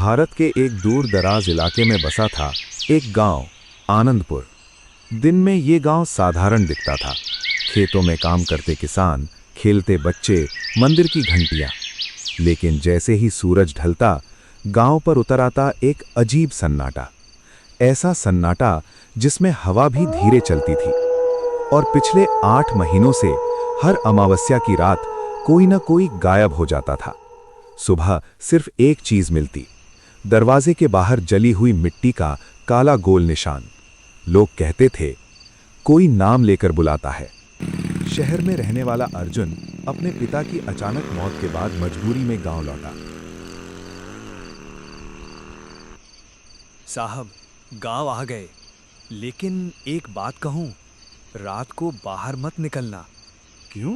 भारत के एक दूर दराज इलाके में बसा था एक गांव, आनंदपुर। दिन में ये गांव साधारण दिखता था। खेतों में काम करते किसान, खेलते बच्चे, मंदिर की घंटियां। लेकिन जैसे ही सूरज ढलता, गांव पर उतर आता एक अजीब सन्नाटा। ऐसा सन्नाटा जिसमें हवा भी धीरे चलती थी। और पिछले 8 महीनों से हर अमावस्या की रात कोई न कोई गायब हो जाता था। सुबह सिर्फ एक चीज मिलती, दरवाजे के बाहर जली हुई मिट्टी का काला गोल निशान। लोग कहते थे, कोई नाम लेकर बुलाता है। शहर में रहने वाला अर्जुन अपने पिता की अचानक मौत के बाद मजबूरी में गांव लौटा। साहब, गांव आ गए, लेकिन एक बात कहूं, रात को बाहर मत निकलना। क्यों?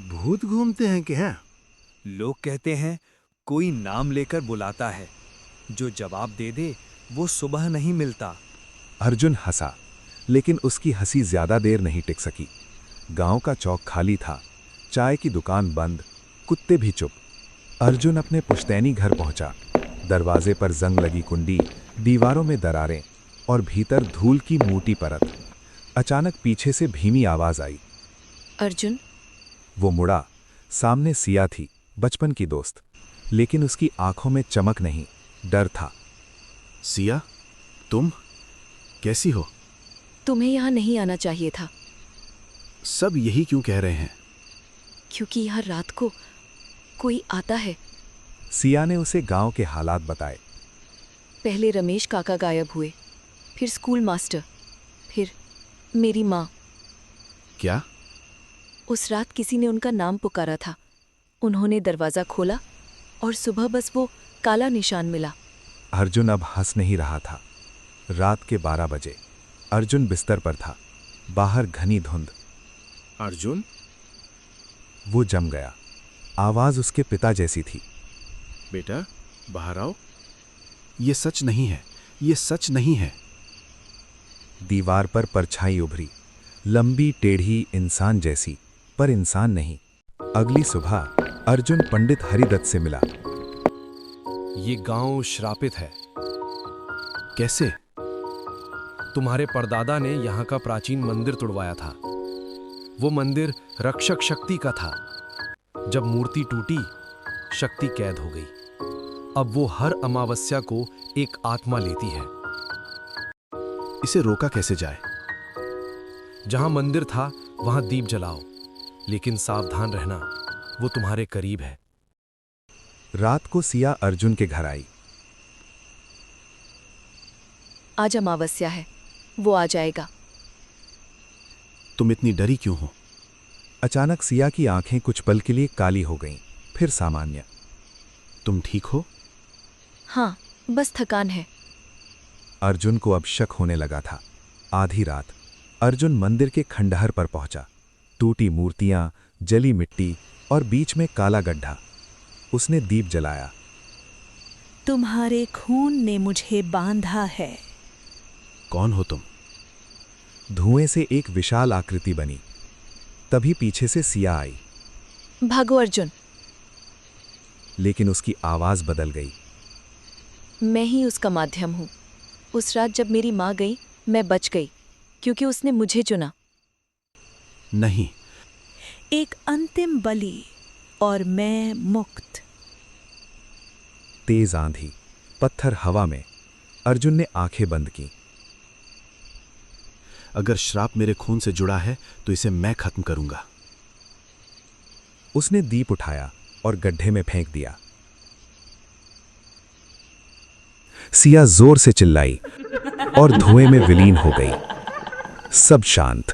भूत घूमते हैं क्या? लोग कहते हैं कोई नाम लेकर बुलाता है, जो जवाब दे दे वो सुबह नहीं मिलता। अर्जुन हंसा, लेकिन उसकी हंसी ज्यादा देर नहीं टिक सकी। गांव का चौक खाली था, चाय की दुकान बंद, कुत्ते भी चुप। अर्जुन अपने पुश्तैनी घर पहुंचा। दरवाजे पर जंग लगी कुंडी, दीवारों में दरारें और भीतर धूल की मोटी परत। अचानक पीछे से धीमी आवाज आई, अर्जुन। वो मुड़ा। सामने सिया थी, बचपन की दोस्त, लेकिन उसकी आंखों में चमक नहीं, डर था। सिया, तुम कैसी हो? तुम्हें यहाँ नहीं आना चाहिए था। सब यही क्यों कह रहे हैं? क्योंकि यहाँ रात को कोई आता है। सिया ने उसे गांव के हालात बताए। पहले रमेश काका गायब हुए, फिर स्कूल मास्टर, फिर मेरी माँ। क्या? उस रात किसी ने उनका नाम पुकारा था। उन्होंने दरवाज़ा खोला और सुबह बस वो काला निशान मिला। अर्जुन अब हंस नहीं रहा था। रात के 12 बजे अर्जुन बिस्तर पर था। बाहर घनी धुंध। अर्जुन? वो जम गया। आवाज उसके पिता जैसी थी। बेटा, बाहर आओ। ये सच नहीं है, ये सच नहीं है। दीवार पर परछाई उभरी, लंबी टेढ़ी, इंसान जैसी, पर इंसान नहीं। अगली सुबह अर्जुन पंडित हरिदत्त से मिला। ये गांव श्रापित है। कैसे? तुम्हारे परदादा ने यहाँ का प्राचीन मंदिर तुड़वाया था। वो मंदिर रक्षक शक्ति का था। जब मूर्ति टूटी, शक्ति कैद हो गई। अब वो हर अमावस्या को एक आत्मा लेती है। इसे रोका कैसे जाए? जहां मंदिर था वहां दीप जलाओ, लेकिन सावधान रहना, वो तुम्हारे करीब है। रात को सिया अर्जुन के घर आई। आज अमावस्या है, वो आ जाएगा। तुम इतनी डरी क्यों हो? अचानक सिया की आंखें कुछ पल के लिए काली हो गईं, फिर सामान्य। तुम ठीक हो? हाँ, बस थकान है। अर्जुन को अब शक होने लगा था। आधी रात अर्जुन मंदिर के खंडहर पर पहुंचा। टूटी मूर्तियां, जली मिट्टी और बीच में काला गड्ढा। उसने दीप जलाया। तुम्हारे खून ने मुझे बांधा है। कौन हो तुम? धुएं से एक विशाल आकृति बनी। तभी पीछे से सिया आई। भागो अर्जुन। लेकिन उसकी आवाज बदल गई। मैं ही उसका माध्यम हूँ। उस रात जब मेरी माँ गई, मैं बच गई, क्योंकि उसने मुझे चुना। नहीं। एक अंतिम बलि और मैं मुक्त। तेज आंधी, पत्थर हवा में। अर्जुन ने आंखें बंद की। अगर श्राप मेरे खून से जुड़ा है तो इसे मैं खत्म करूंगा। उसने दीप उठाया और गड्ढे में फेंक दिया। सिया जोर से चिल्लाई और धुएं में विलीन हो गई। सब शांत।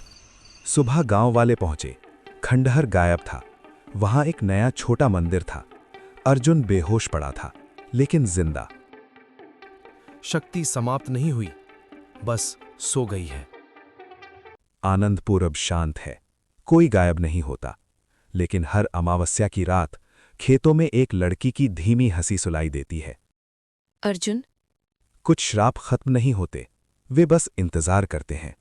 सुबह गांव वाले पहुंचे। खंडहर गायब था। वहां एक नया छोटा मंदिर था। अर्जुन बेहोश पड़ा था, लेकिन जिंदा। शक्ति समाप्त नहीं हुई, बस सो गई है। आनंदपुर अब शांत है। कोई गायब नहीं होता। लेकिन हर अमावस्या की रात खेतों में एक लड़की की धीमी हंसी सुनाई देती है। अर्जुन। कुछ श्राप खत्म नहीं होते, वे बस इंतजार करते हैं।